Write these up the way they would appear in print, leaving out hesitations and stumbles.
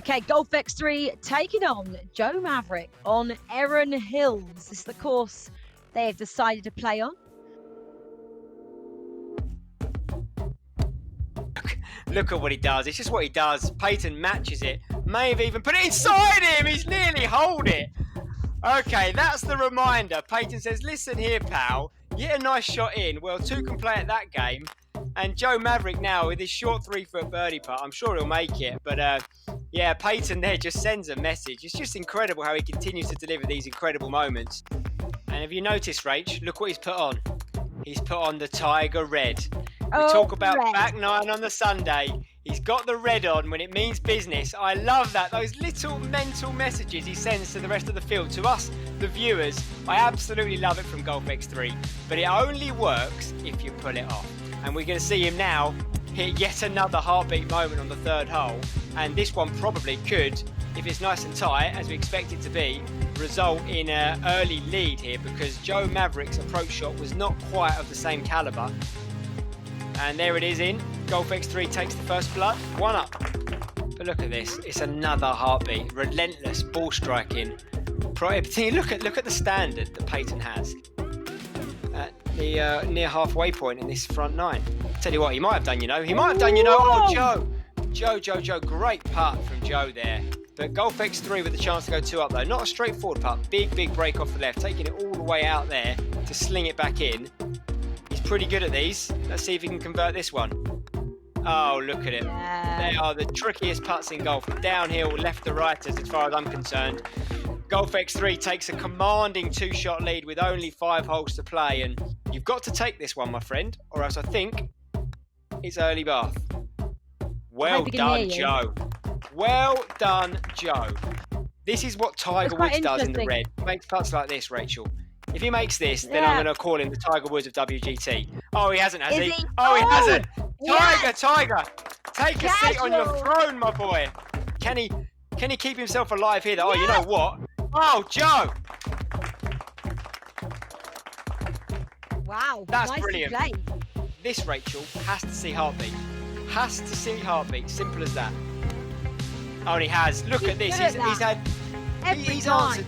Okay, Golf X3 taking on Joe Maverick on Erin Hills. This is the course they have decided to play on. Look at what he does. It's just what he does. Peyton matches it. May have even put it inside him. He's nearly holed it. Okay, that's the reminder. Peyton says, listen here, pal. You hit a nice shot in. Well, two can play at that game. And Joe Maverick now with his short 3-foot birdie putt. I'm sure he'll make it. But yeah, Peyton there just sends a message. It's just incredible how he continues to deliver these incredible moments. And have you noticed, Rach? Look what he's put on. He's put on the Tiger Red. We talk about red. back nine on the Sunday. He's got the red on when it means business. I love that. Those little mental messages he sends to the rest of the field, to us, the viewers. I absolutely love it from Golf X3. But it only works if you pull it off. And we're going to see him now hit yet another heartbeat moment on the third hole. And this one probably could, if it's nice and tight, as we expect it to be, result in an early lead here, because Joe Maverick's approach shot was not quite of the same calibre. And there it is in. Golf X3 takes the first blood. One up. But look at this. It's another heartbeat. Relentless ball striking. Look at the standard that Peyton has at the near halfway point in this front nine. Tell you what, he might have done, you know. He might have done, you know. Oh, Joe. Great putt from Joe there. But Golf X3 with the chance to go two up though. Not a straightforward putt. Big break off the left. Taking it all the way out there to sling it back in. He's pretty good at these. Let's see if he can convert this one. Oh, look at it. They are the trickiest putts in golf. Downhill, left to righters as far as I'm concerned. Golf X3 takes a commanding two-shot lead with only 5 holes to play. And you've got to take this one, my friend, or else I think it's early bath. Well done, Joe. Well done, Joe. This is what Tiger Woods does in the red. He makes putts like this, Rachel. If he makes this, then I'm going to call him the Tiger Woods of WGT. Oh, he hasn't, has he? Oh, he hasn't. Tiger. Take a seat on your throne, my boy. Can he keep himself alive here? Oh, you know what? Oh, Joe. Wow. That's nice brilliant. This, Rachel, has to see heartbeat. Has to see heartbeat. Simple as that. Oh, and he has. Look at this. He's answered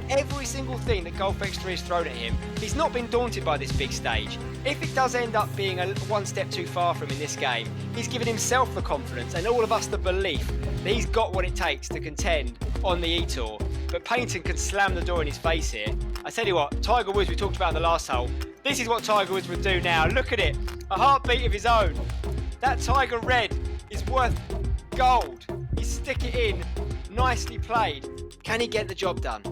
every single thing that Golf X3 has thrown at him. He's not been daunted by this big stage. If it does end up being one step too far from him in this game, he's given himself the confidence and all of us the belief that he's got what it takes to contend on the eTour. But Peyton can slam the door in his face here. I tell you what, Tiger Woods, we talked about in the last hole. This is what Tiger Woods would do now. Look at it. A heartbeat of his own. That Tiger Red is worth gold. He stick it in. Nicely played. Can he get the job done?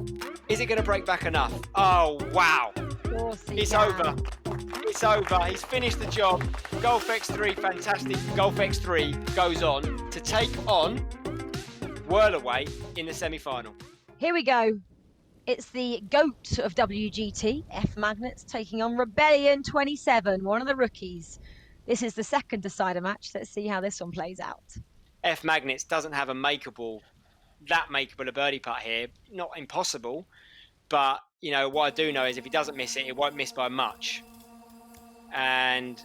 Is it going to break back enough? Oh, wow. It's over. It's over. He's finished the job. Golf X3, fantastic. Golf X3 goes on to take on Whirlaway in the semi-final. Here we go. It's the GOAT of WGT, F Magnets, taking on Rebellion 27, one of the rookies. This is the second decider match. Let's see how this one plays out. F Magnets doesn't have a makeable a birdie putt here. Not impossible, but you know what I do know is if he doesn't miss it, it won't miss by much. And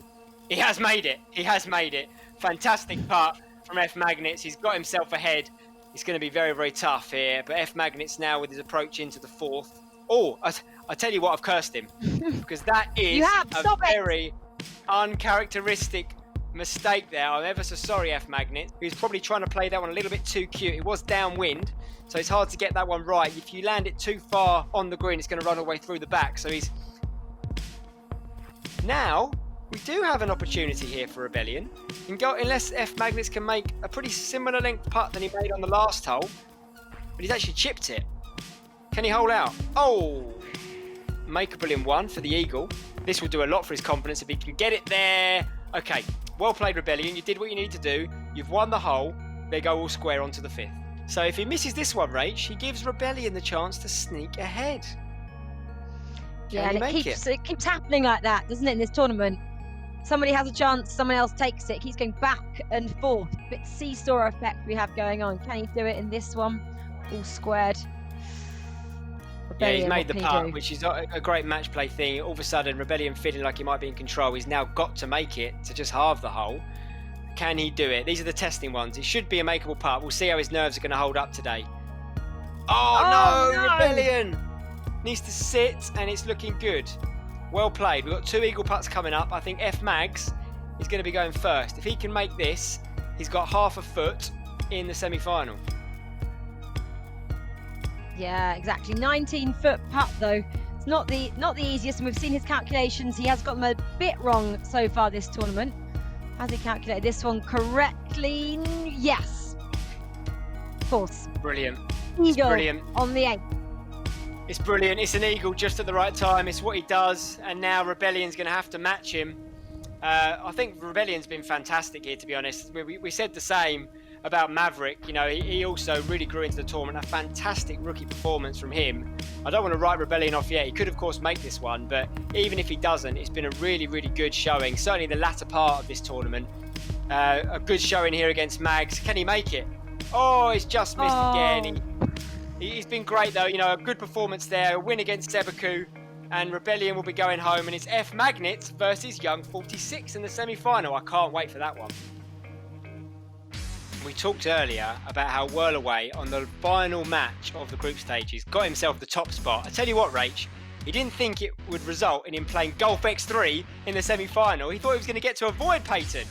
he has made it. He has made it. Fantastic putt from F Magnets. He's got himself ahead. It's going to be very tough here. But F Magnets now with his approach into the fourth. Oh, I tell you what, I've cursed him because that is a very uncharacteristic mistake there. I'm ever so sorry, F Magnet. He was probably trying to play that one a little bit too cute. It was downwind, so it's hard to get that one right. If you land it too far on the green, it's going to run all the way through the back. So he's... Now, we do have an opportunity here for Rebellion. Unless F Magnets can make a pretty similar length putt than he made on the last hole. But he's actually chipped it. Can he hole out? Oh! Makeable in one for the eagle. This will do a lot for his confidence if he can get it there. Okay, well played, Rebellion. You did what you needed to do. You've won the hole. They go all square onto the fifth. So if he misses this one, Rach, he gives Rebellion the chance to sneak ahead. Yeah, and it keeps happening like that, doesn't it, in this tournament? Somebody has a chance, someone else takes it. It keeps going back and forth. Bit seesaw effect we have going on. Can he do it in this one? All squared. Yeah, he's made the putt, which is a great match play thing. All of a sudden, Rebellion feeling like he might be in control. He's now got to make it to just halve the hole. Can he do it? These are the testing ones. It should be a makeable putt. We'll see how his nerves are going to hold up today. Oh, no! Rebellion! Needs to sit, and it's looking good. Well played. We've got 2 eagle putts coming up. I think F. Mags is going to be going first. If he can make this, he's got half a foot in the semi-final. Yeah, exactly. 19-foot putt, though. It's not the easiest, and we've seen his calculations. He has got them a bit wrong so far this tournament. Has he calculated this one correctly? Yes. Of course. Brilliant. Eagle brilliant. On the 8th. It's brilliant. It's an eagle just at the right time. It's what he does, and now Rebellion's going to have to match him. I think Rebellion's been fantastic here, to be honest. We said the same about Maverick. You know, he also really grew into the tournament. A fantastic rookie performance from him. I don't want to write Rebellion off yet. He could, of course, make this one, but even if he doesn't, it's been a really, really good showing. Certainly the latter part of this tournament. A good showing here against Mags. Can he make it? Oh, he's just missed again. He's been great, though. You know, a good performance there. A win against Sebaku. And Rebellion will be going home. And it's F. Magnets versus Young 46 in the semi-final. I can't wait for that one. We talked earlier about how Whirlaway, on the final match of the group stages, got himself the top spot. I tell you what, Rach, he didn't think it would result in him playing Golf X3 in the semi-final. He thought he was going to get to avoid Peyton.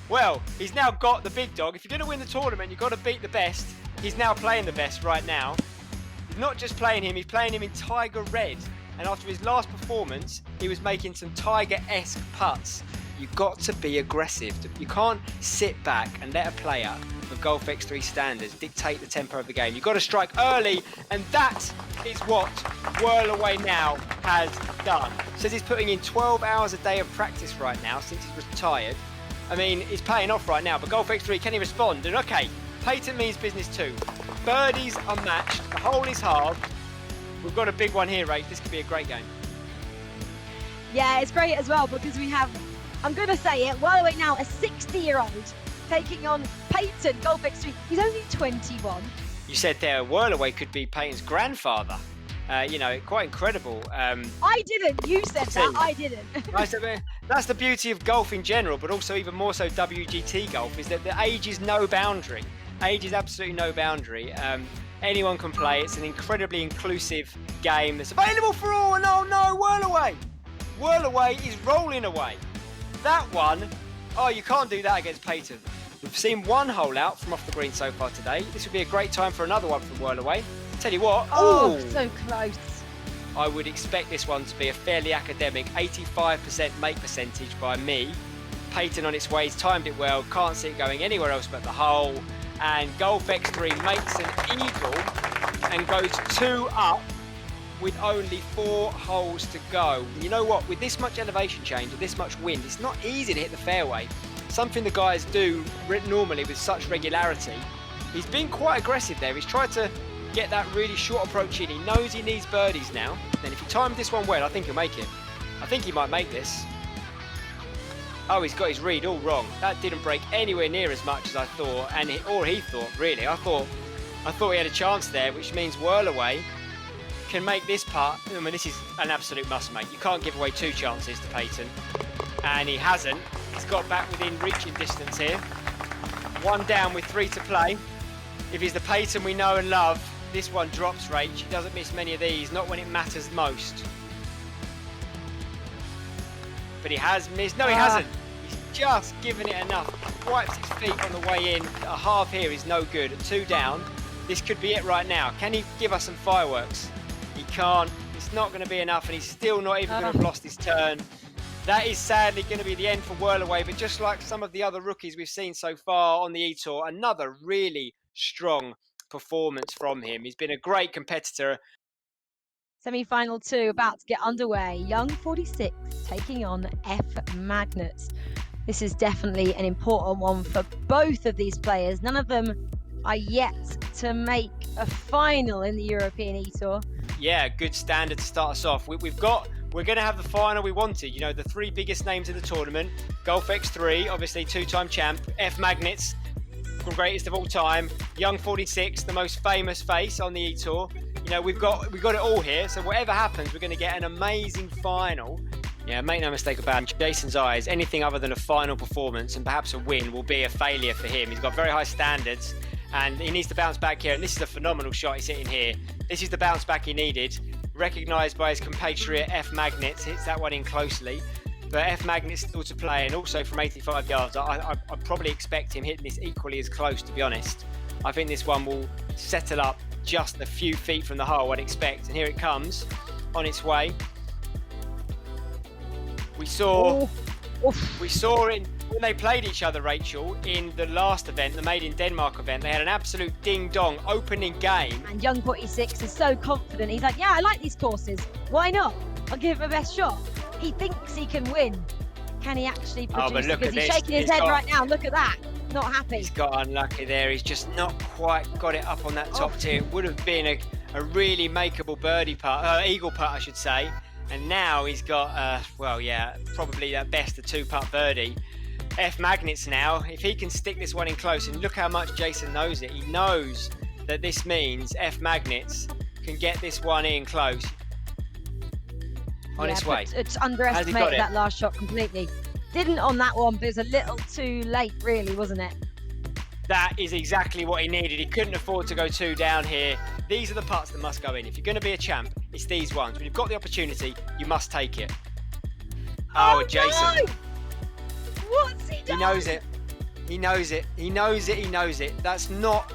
Well, he's now got the big dog. If you're going to win the tournament, you've got to beat the best. He's now playing the best right now. He's not just playing him, he's playing him in Tiger Red. And after his last performance, he was making some Tiger-esque putts. You've got to be aggressive. You can't sit back and let a player of Golf X3 standards dictate the tempo of the game. You've got to strike early, and that is what Whirlaway now has done. Says he's putting in 12 hours a day of practice right now since he's retired. I mean, it's paying off right now, but Golf X3, can he respond? And okay, Peyton means business too. Birdies are matched, the hole is halved. We've got a big one here, Ray. This could be a great game. Yeah, it's great as well because we have, I'm going to say it, Whirlaway now a 60-year-old taking on Peyton, Golf X3. He's only 21. You said there Whirlaway could be Peyton's grandfather. You know, quite incredible. I didn't. You said that. I didn't. That's the beauty of golf in general, but also even more so WGT golf, is that the age is no boundary. Age is absolutely no boundary. Anyone can play. It's an incredibly inclusive game that's available for all. And oh no, Whirlaway! Whirlaway is rolling away. That one, oh, you can't do that against Peyton. We've seen one hole out from off the green so far today. This would be a great time for another one from Whirlaway. Tell you what, oh, so close. I would expect this one to be a fairly academic 85% make percentage by me. Peyton on its way, he's timed it well, can't see it going anywhere else but the hole. And Golf X3 makes an eagle and goes 2 up with only 4 holes to go. You know what, with this much elevation change and this much wind, it's not easy to hit the fairway. Something the guys do normally with such regularity. He's been quite aggressive there. He's tried to get that really short approach in. He knows he needs birdies now. Then if he timed this one well, I think he'll make it. I think he might make this. Oh, he's got his read all wrong. That didn't break anywhere near as much as I thought, or he thought, really. I thought he had a chance there, which means Whirlaway can make this putt. I mean, this is an absolute must-make. You can't give away 2 chances to Peyton. And he hasn't. He's got back within reaching distance here. 1 down with 3 to play. If he's the Peyton we know and love, this one drops, Rach. He doesn't miss many of these, not when it matters most. But he has missed. No, he hasn't. He's just given it enough. Wipes his feet on the way in. A half here is no good. 2 down. This could be it right now. Can he give us some fireworks? He can't. It's not going to be enough, and he's still not even going to have lost his turn. That is sadly going to be the end for Whirlaway, but just like some of the other rookies we've seen so far on the eTour, another really strong performance from him. He's been a great competitor. Semi-final 2 about to get underway. Young 46 taking on F Magnets. This is definitely an important one for both of these players. None of them are yet to make a final in the European eTour. Yeah, good standard to start us off. We're going to have the final we wanted. You know, the 3 biggest names in the tournament. Golf X3, obviously 2-time champ. F Magnets, greatest of all time. Young 46, the most famous face on the eTour. You know, we've got it all here. So whatever happens, we're going to get an amazing final. Yeah, make no mistake about it. Jason's eyes, anything other than a final performance and perhaps a win will be a failure for him. He's got very high standards and he needs to bounce back here. And this is a phenomenal shot he's hitting here. This is the bounce back he needed. Recognised by his compatriot F Magnets, hits that one in closely. But F Magnets still to play, and also from 85 yards, I probably expect him hitting this equally as close, to be honest. I think this one will settle up just a few feet from the hole, I'd expect. And here it comes on its way. We saw it when they played each other, Rachel, in the last event, the Made in Denmark event. They had an absolute ding-dong opening game. And young 46 is so confident. He's like, yeah, I like these courses. Why not? I'll give it my best shot. He thinks he can win. Can he actually produce? But look because at he's this. shaking his head right now. Look at that. Not happy. He's got unlucky there. He's just not quite got it up on that top tier. It would have been a really makeable birdie putt, eagle putt, I should say. And now he's got, probably at best a 2-putt birdie. F Magnets now, if he can stick this one in close, and look how much Jason knows it. He knows that this means F Magnets can get this one in close. On its way. It's underestimated that last shot completely. Didn't on that one, but it was a little too late, really, wasn't it? That is exactly what he needed. He couldn't afford to go 2 down here. These are the putts that must go in. If you're going to be a champ, it's these ones. When you've got the opportunity, you must take it. Oh, Jason. No! What's he done? He knows it. He knows it. He knows it. He knows it. That's not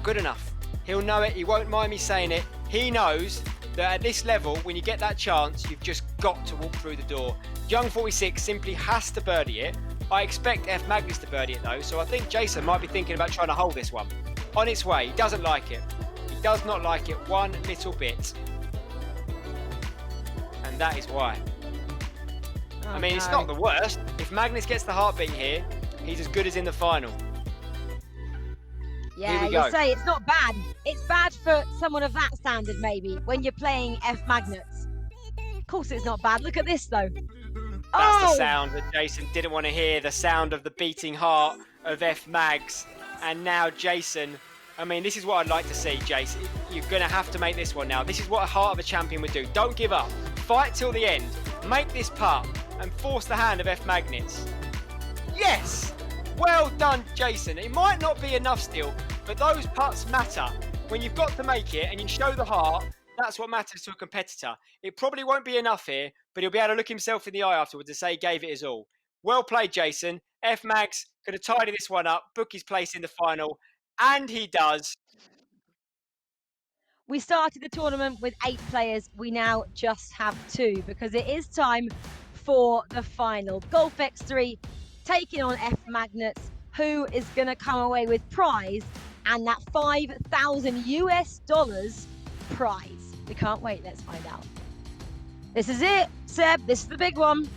good enough. He'll know it. He won't mind me saying it. He knows that at this level, when you get that chance, you've just got to walk through the door. Young 46 simply has to birdie it. I expect F Magnus to birdie it though, so I think Jason might be thinking about trying to hold this one. On its way, he doesn't like it. He does not like it one little bit. And that is why. I mean, it's not the worst. If Magnus gets the heartbeat here, he's as good as in the final. Yeah, you say it's not bad. It's bad for someone of that standard, maybe, when you're playing F Magnets. Of course it's not bad. Look at this, though. That's the sound that Jason didn't want to hear, the sound of the beating heart of F Mags. And now Jason, I mean, this is what I'd like to see, Jason. You're going to have to make this one now. This is what a heart of a champion would do. Don't give up. Fight till the end. Make this putt and force the hand of F Magnets. Yes! Well done, Jason. It might not be enough still, but those putts matter. When you've got to make it and you show the heart, that's what matters to a competitor. It probably won't be enough here, but he'll be able to look himself in the eye afterwards and say he gave it his all. Well played, Jason. F Mags could have tidied this one up, book his place in the final, and he does. We started the tournament with 8 players. We now just have 2 because it is time for the final. Golf X3 taking on F Magnets, who is going to come away with prize and that $5,000 US prize. We can't wait. Let's find out. This is it, Seb. This is the big one.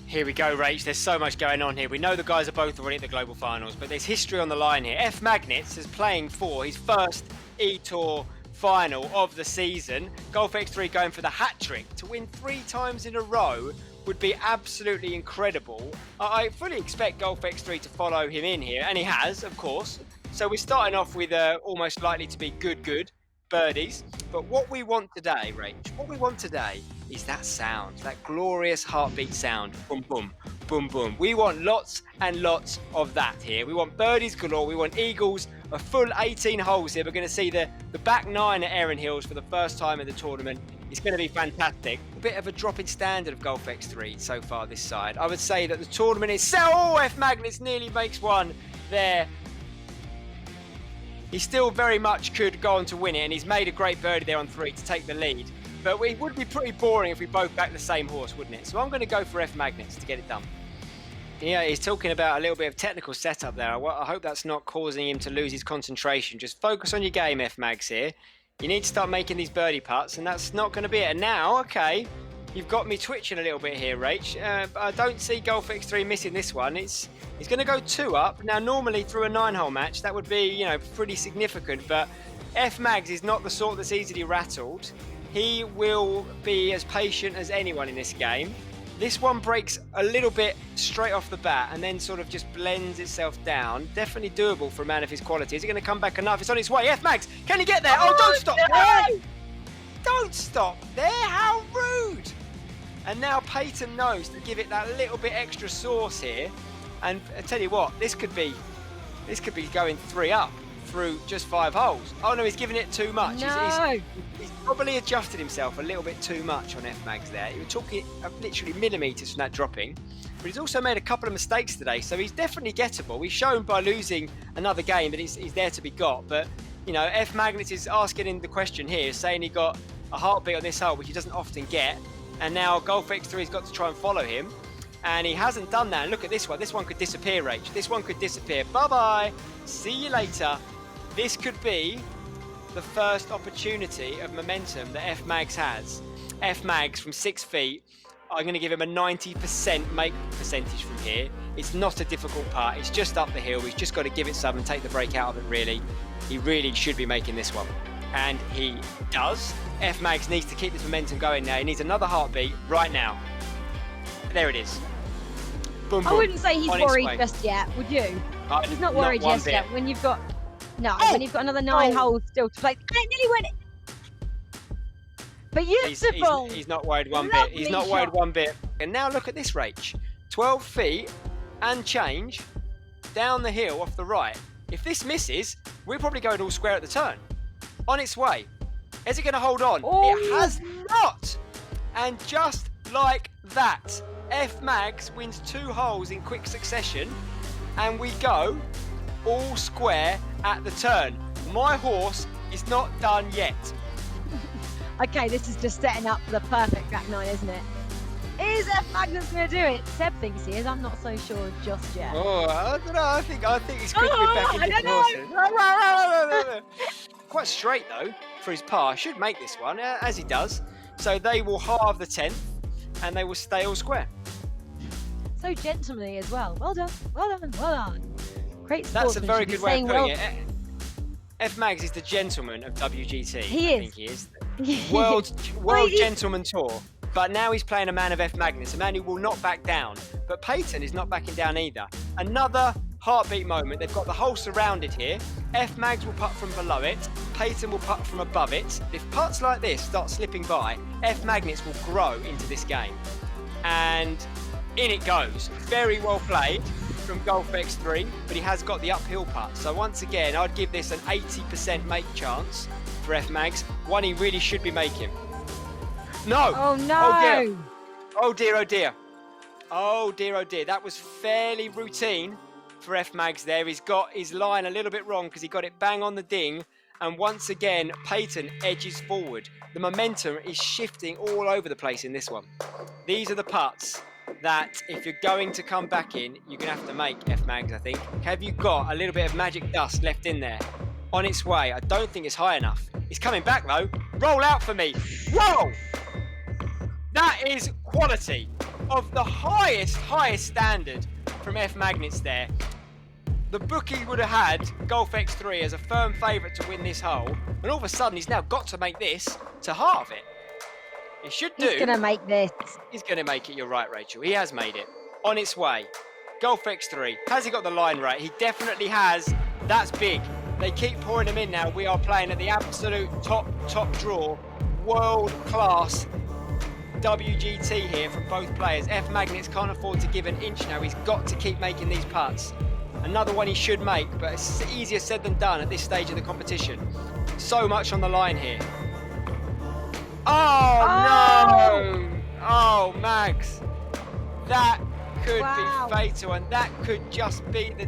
Here we go, Rach. There's so much going on here. We know the guys are both already at the global finals, but there's history on the line here. F Magnets is playing for his first eTour final of the season. Golf X3 going for the hat trick. To win 3 times in a row would be absolutely incredible. I fully expect Golf X3 to follow him in here, and he has, of course. So we're starting off with almost likely to be good birdies. But what we want today, Rach, what we want today is that sound, that glorious heartbeat sound. Boom, boom, boom, boom. We want lots and lots of that here. We want birdies galore. We want eagles. A full 18 holes here. We're going to see the back 9 at Erin Hills for the first time in the tournament. It's going to be fantastic. A bit of a drop in standard of Golf X3 so far this side. I would say that the tournament itself, F Magnets nearly makes one there. He still very much could go on to win it, and he's made a great birdie there on 3 to take the lead. But it would be pretty boring if we both backed the same horse, wouldn't it? So I'm going to go for F Magnets to get it done. Yeah, he's talking about a little bit of technical setup there. I hope that's not causing him to lose his concentration. Just focus on your game, F Mags here. You need to start making these birdie putts, and that's not going to be it. And now, okay, you've got me twitching a little bit here, Rach. I don't see Golf X3 missing this one. He's going to go 2 up. Now, normally through a 9-hole match, that would be, pretty significant. But F Mags is not the sort that's easily rattled. He will be as patient as anyone in this game. This one breaks a little bit straight off the bat and then sort of just blends itself down. Definitely doable for a man of his quality. Is it going to come back enough? It's on its way. F Mags, can he get there? Oh, don't stop there! Don't stop there! How rude! And now Peyton knows to give it that little bit extra sauce here. And I tell you what, this could be going 3 up through just 5 holes. Oh no, he's giving it too much. No. He's probably adjusted himself a little bit too much on F-Mags there. He was talking literally millimetres from that dropping. But he's also made a couple of mistakes today, so he's definitely gettable. He's shown by losing another game that he's there to be got. But, you know, F-Magnets is asking in the question here, saying he got a heartbeat on this hole, which he doesn't often get. And now Golf X3's got to try and follow him. And he hasn't done that. And look at this one. This one could disappear, Rach. This one could disappear. Bye-bye. See you later. This could be the first opportunity of momentum that F-Mags has. F-Mags from 6 feet. I'm going to give him a 90% make percentage from here. It's not a difficult putt. It's just up the hill. He's just got to give it some and take the break out of it, really. He really should be making this one. And he does. F-Mags needs to keep this momentum going now. He needs another heartbeat right now. There it is. Boom, boom. I wouldn't say he's worried just yet, would you? He's not worried just yet. When you've got when you've got another 9 holes still to play. I nearly went it. Beautiful. He's not worried one bit. He's not worried one bit. And now look at this, Rach. 12 feet and change down the hill off the right. If this misses, we're probably going all square at the turn. On its way. Is it going to hold on? Oh. It has not. And just like that, F-Mags wins 2 holes in quick succession. And we go all square at the turn. My horse is not done yet. Okay, this is just setting up for the perfect back 9, isn't it? Is F-Magnus going to do it? Seb thinks he is. I'm not so sure just yet. Oh, I don't know. I think he's quickly back into the horses. Quite straight, though, for his par. Should make this one, as he does. So they will halve the 10th, and they will stay all square. So gentlemanly as well. Well done, well done, well done. Great sportsmanship. That's a very good way of putting it. F-Mags is the gentleman of WGT. I think he is. World Gentleman Tour. But now he's playing a man of F-Magnus, a man who will not back down. But Peyton is not backing down either. Another heartbeat moment. They've got the hole surrounded here. F-Mags will putt from below it. Peyton will putt from above it. If putts like this start slipping by, F-Magnets will grow into this game. And in it goes. Very well played from Golf X3, but he has got the uphill putt. So once again, I'd give this an 80% make chance for F-Mags. One he really should be making. No! Oh no! Oh dear, oh dear. Oh dear, oh dear. That was fairly routine for F-Mags there. He's got his line a little bit wrong because he got it bang on the ding. And once again, Peyton edges forward. The momentum is shifting all over the place in this one. These are the putts that if you're going to come back in, you're going to have to make, F-Mags, I think. Have you got a little bit of magic dust left in there? On its way. I don't think it's high enough. He's coming back, though. Roll out for me. Whoa! That is quality of the highest standard from F-Magnets there. The bookie would have had Golf X3 as a firm favourite to win this hole, and all of a sudden he's now got to make this to halve it. He should do. He's going to make this. He's going to make it, you're right, Rachel. He has made it. On its way. Golf X3. Has he got the line right? He definitely has. That's big. They keep pouring them in now. We are playing at the absolute top draw. World-class WGT here from both players. F-Magnets can't afford to give an inch now. He's got to keep making these putts. Another one he should make, but it's easier said than done at this stage of the competition. So much on the line here. Oh, no! Oh, Mags. That could be fatal, and that could just be the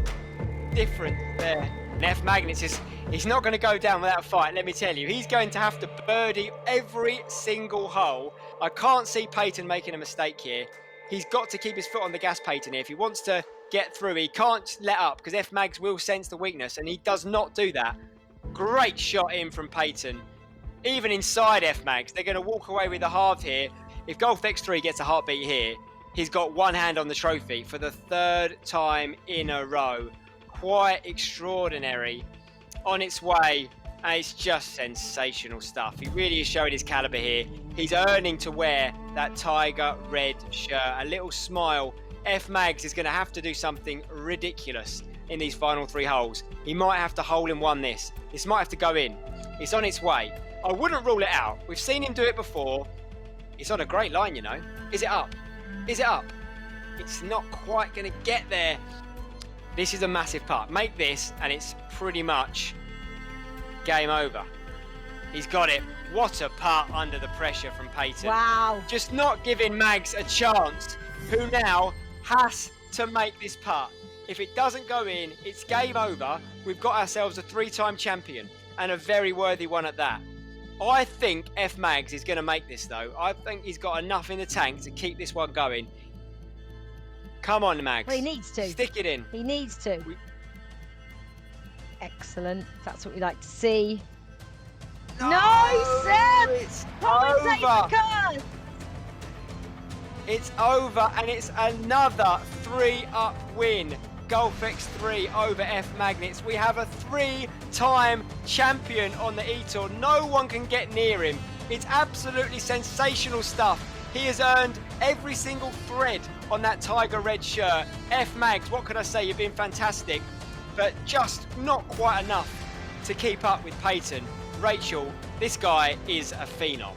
difference there. And F-Magnets he's not going to go down without a fight, let me tell you. He's going to have to birdie every single hole. I can't see Peyton making a mistake here. He's got to keep his foot on the gas, Peyton, here. If he wants to get through, he can't let up, because F-Mags will sense the weakness, and he does not do that. Great shot in from Peyton. Even inside F-Mags, they're going to walk away with a halve here. If Golf X3 gets a heartbeat here, he's got one hand on the trophy for the 3rd time in a row. Quite extraordinary. On its way, and it's just sensational stuff. He really is showing his caliber here. He's earning to wear that tiger red shirt. A little smile. F-Mags is going to have to do something ridiculous in these final 3 holes. He might have to hole in one this. This might have to go in. It's on its way. I wouldn't rule it out. We've seen him do it before. It's on a great line, you know. Is it up? Is it up? It's not quite going to get there. This is a massive putt. Make this, and it's pretty much game over. He's got it. What a putt under the pressure from Peyton. Wow. Just not giving Mags a chance, who now has to make this putt. If it doesn't go in, it's game over. We've got ourselves a 3-time champion, and a very worthy one at that. I think F Mags is going to make this, though. I think he's got enough in the tank to keep this one going. Come on, Mags. Well, he needs to. Stick it in. He needs to. Excellent. That's what we like to see. No, Seb! It's over. Because... It's over, and it's another 3-up win. Golf X3 over F Magnets. We have a 3-time champion on the eTour. No one can get near him. It's absolutely sensational stuff. He has earned every single thread on that tiger red shirt. F Mags, what can I say? You've been fantastic, but just not quite enough to keep up with Peyton. Rachel, this guy is a phenom.